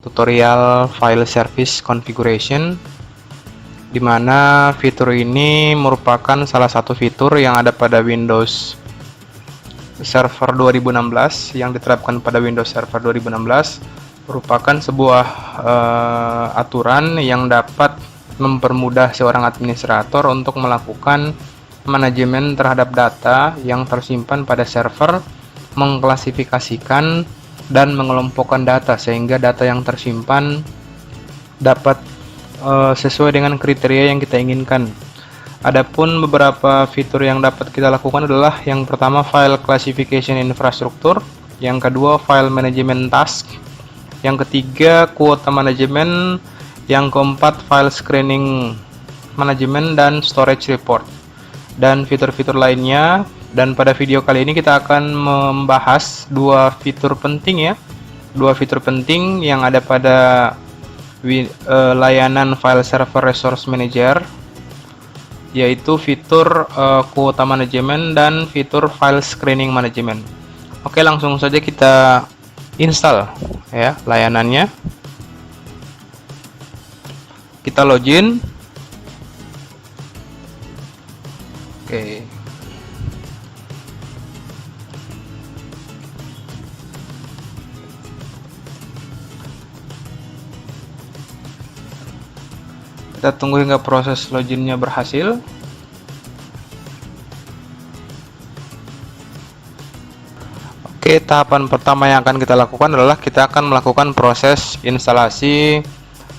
tutorial file service configuration, di mana fitur ini merupakan salah satu fitur yang ada pada Windows Server 2016 yang diterapkan pada Windows Server 2016, merupakan sebuah aturan yang dapat mempermudah seorang administrator untuk melakukan manajemen terhadap data yang tersimpan pada server, mengklasifikasikan dan mengelompokkan data sehingga data yang tersimpan dapat sesuai dengan kriteria yang kita inginkan. Adapun beberapa fitur yang dapat kita lakukan adalah yang pertama file classification infrastruktur, yang kedua file management task, yang ketiga kuota manajemen, yang keempat file screening manajemen dan storage report, dan fitur-fitur lainnya. Dan pada video kali ini kita akan membahas dua fitur penting yang ada pada layanan file server resource manager, yaitu fitur kuota manajemen dan fitur file screening manajemen. Oke, langsung saja kita install ya layanannya. Kita login. Oke. Kita tunggu hingga proses loginnya berhasil. Oke, tahapan pertama yang akan kita lakukan adalah kita akan melakukan proses instalasi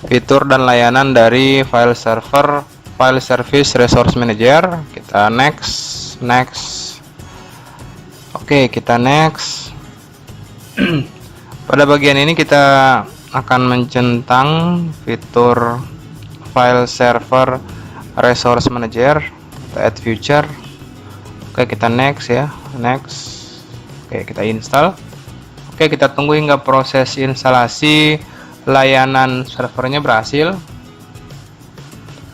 fitur dan layanan dari file server file service resource manager. Kita next. Oke, kita next. Pada bagian ini kita akan mencentang fitur file server resource manager, kita add feature. Oke, kita next ya, next. Oke, kita install. Oke, kita tunggu hingga proses instalasi layanan servernya berhasil.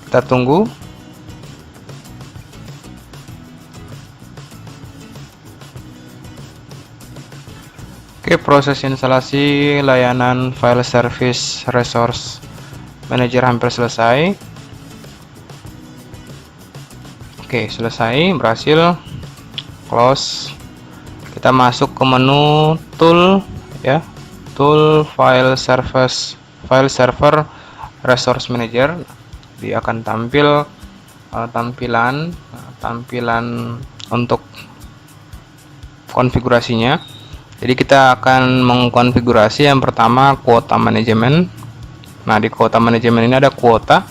Kita tunggu. Oke, proses instalasi layanan file service resource manager hampir selesai. Oke, selesai, berhasil. Close. Kita masuk ke menu tool ya, tool file server resource manager. Dia akan tampil tampilan untuk konfigurasinya. Jadi kita akan mengkonfigurasi yang pertama kuota manajemen. Nah, di kuota manajemen ini ada kuota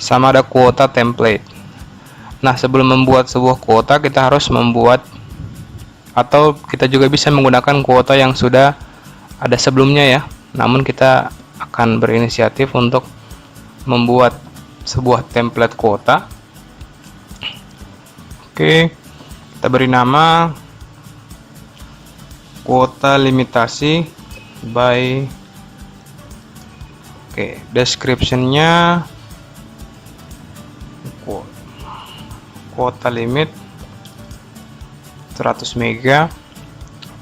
sama ada kuota template. Nah, sebelum membuat sebuah kuota kita harus membuat, atau kita juga bisa menggunakan kuota yang sudah ada sebelumnya ya. Namun kita akan berinisiatif untuk membuat sebuah template kuota. Oke, kita beri nama kuota limitasi by. Oke, description-nya kuota limit 100 mega.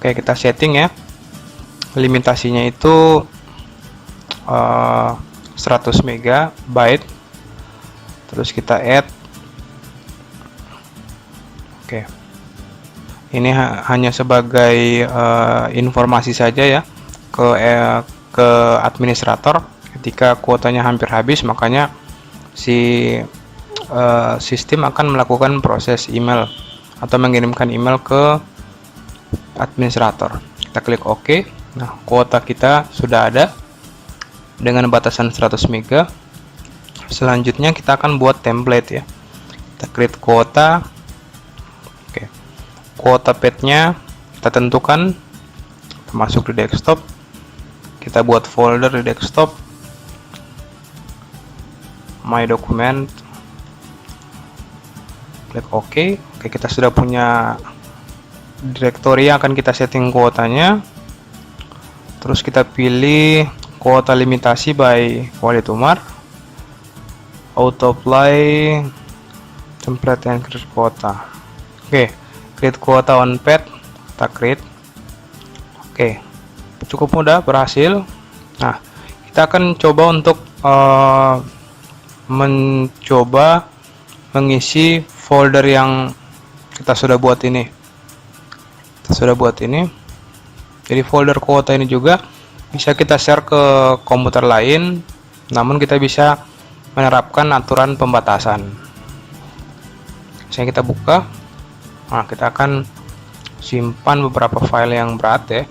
Oke, kita setting ya. Limitasinya itu 100 megabyte. Terus kita add. Oke. Ini hanya sebagai informasi saja ya ke administrator. Ketika kuotanya hampir habis, makanya si sistem akan melakukan proses email atau mengirimkan email ke administrator. Kita klik OK. Nah, kuota kita sudah ada dengan batasan 100 mega. Selanjutnya kita akan buat template ya. Kita create kuota. Oke. Kuota path-nya kita tentukan. Kita masuk di desktop. Kita buat folder di desktop. My document. Klik OK. Oke, kita sudah punya directory yang akan kita setting kuotanya. Terus kita pilih kuota limitasi by Walid Umar. Auto apply template and create kuota. Oke, create kuota on path. Kita create. Oke, cukup mudah, berhasil. Nah, kita akan coba untuk mencoba mengisi folder yang kita sudah buat ini. Jadi folder kuota ini juga bisa kita share ke komputer lain, namun kita bisa menerapkan aturan pembatasan. Misalnya kita buka, nah kita akan simpan beberapa file yang berat ya.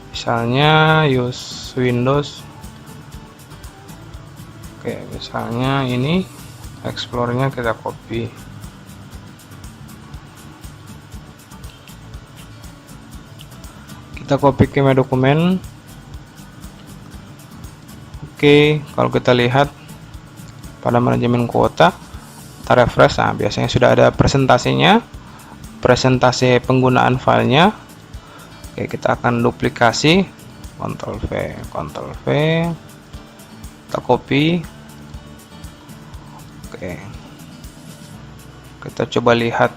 Misalnya use Windows. Oke, misalnya ini Explore-nya kita copy. Kita copy ke dokumen. Oke, kalau kita lihat pada manajemen kuota, kita refresh. Nah, biasanya sudah ada presentasinya, presentasi penggunaan filenya. Oke, kita akan duplikasi, Ctrl V, kita copy. Oke, kita coba lihat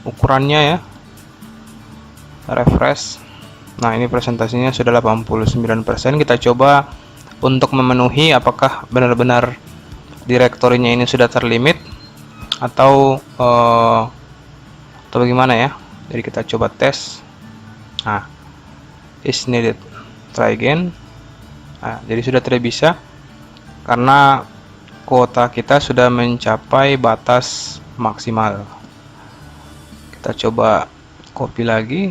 ukurannya ya, refresh. Nah, ini presentasinya sudah 89%. Kita coba untuk memenuhi apakah benar-benar direktorinya ini sudah terlimit atau bagaimana ya. Jadi kita coba tes. Nah, is needed, try again. Nah, jadi sudah tidak bisa karena kuota kita sudah mencapai batas maksimal. Kita coba copy lagi.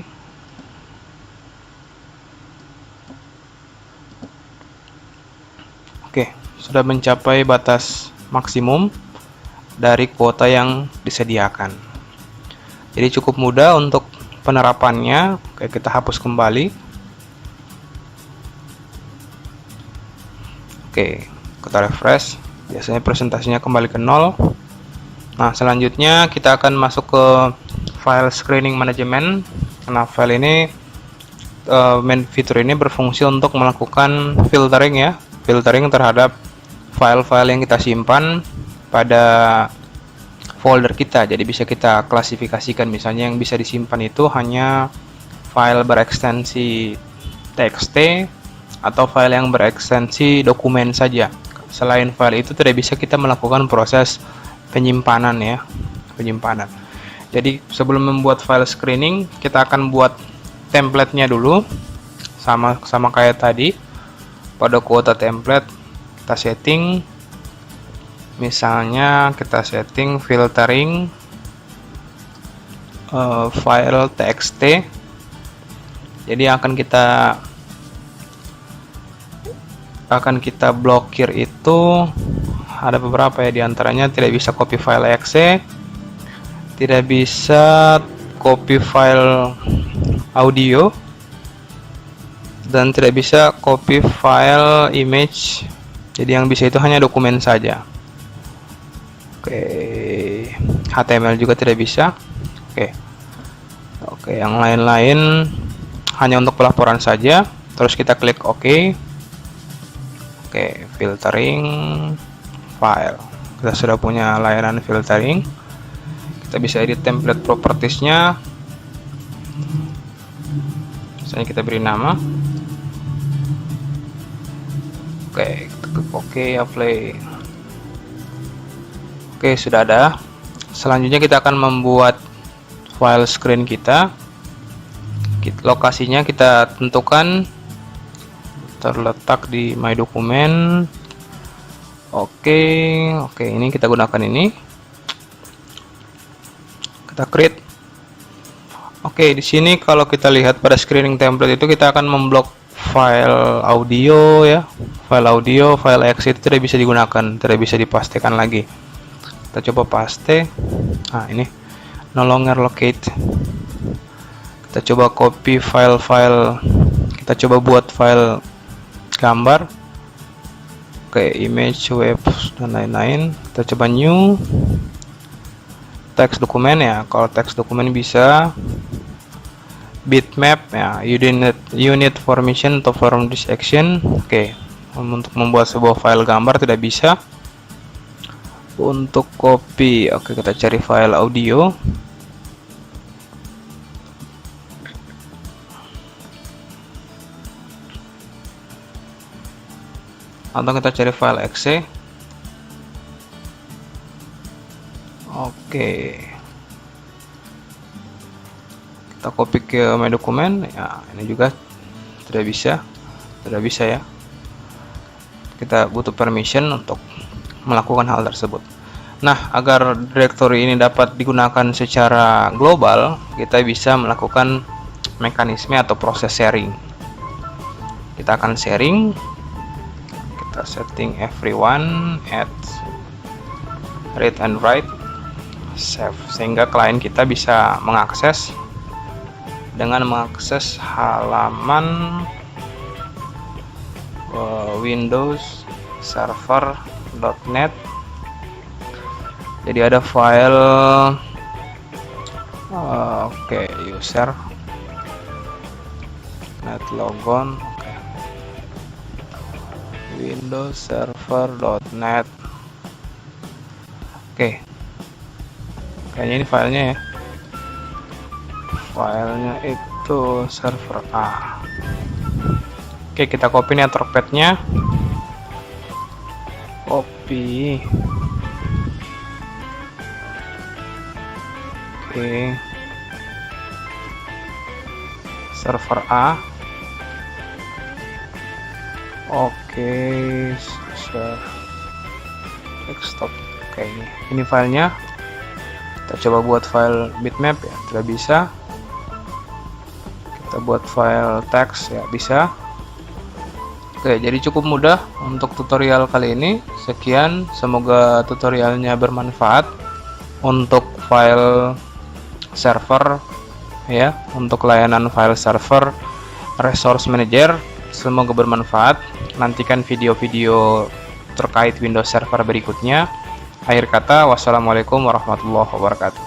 Oke, sudah mencapai batas maksimum dari kuota yang disediakan. Jadi cukup mudah untuk penerapannya. Oke, kita hapus kembali. Oke, kita refresh. Biasanya presentasinya kembali ke 0. Nah, selanjutnya kita akan masuk ke file screening management. Nah, file ini main fitur ini berfungsi untuk melakukan filtering ya, filtering terhadap file-file yang kita simpan pada folder kita. Jadi bisa kita klasifikasikan, misalnya yang bisa disimpan itu hanya file berekstensi txt atau file yang berekstensi dokumen saja. Selain file itu tidak bisa kita melakukan proses penyimpanan ya, penyimpanan. Jadi sebelum membuat file screening, kita akan buat template-nya dulu, sama kayak tadi. Pada kuota template kita setting, misalnya kita setting filtering file txt. Jadi akan kita blokir itu ada beberapa ya, diantaranya tidak bisa copy file exe, tidak bisa copy file audio, dan tidak bisa copy file image. Jadi yang bisa itu hanya dokumen saja. Oke, HTML juga tidak bisa. Oke, yang lain-lain hanya untuk pelaporan saja. Terus kita klik OK. Oke, filtering file. Kita sudah punya layanan filtering. Kita bisa edit template propertiesnya. Misalnya kita beri nama. Oke, Oke, apply. Oke, sudah ada. Selanjutnya kita akan membuat file screen kita. Lokasinya kita tentukan, terletak di my document. Oke, ini kita gunakan ini. Kita create. Oke, di sini kalau kita lihat pada screening template itu kita akan memblok file audio ya, file exe itu tidak bisa digunakan, tidak bisa dipastikan lagi. Kita coba paste. Nah, ini no longer locate. Kita coba copy file-file, kita coba buat file gambar, oke, image, web, dan lain-lain. Kita coba new text dokumen ya. Kalau teks dokumen bisa bitmap ya, you need permission to perform this action. Oke, untuk membuat sebuah file gambar tidak bisa. Untuk copy, oke, kita cari file audio. atau kita cari file exe. Oke, kita copy ke my dokumen ya, ini juga tidak bisa ya, kita butuh permission untuk melakukan hal tersebut. Nah, agar directory ini dapat digunakan secara global, kita bisa melakukan mekanisme atau proses sharing. Kita akan sharing, kita setting everyone at read and write, save, sehingga klien kita bisa mengakses dengan mengakses halaman Windows Server.net. Jadi ada file user net logon, Windows Server.net. Kayaknya ini filenya ya, filenya itu server A. Kita copy nih trackpad-nya, copy. Server A. Save desktop. Ini filenya. Kita coba buat file bitmap ya, tidak bisa. Kita buat file teks ya, bisa. Jadi cukup mudah untuk tutorial kali ini. Sekian, semoga tutorialnya bermanfaat untuk file server ya, untuk layanan file server resource manager. Semoga bermanfaat. Nantikan video-video terkait Windows Server berikutnya. Akhir kata, wassalamualaikum warahmatullahi wabarakatuh.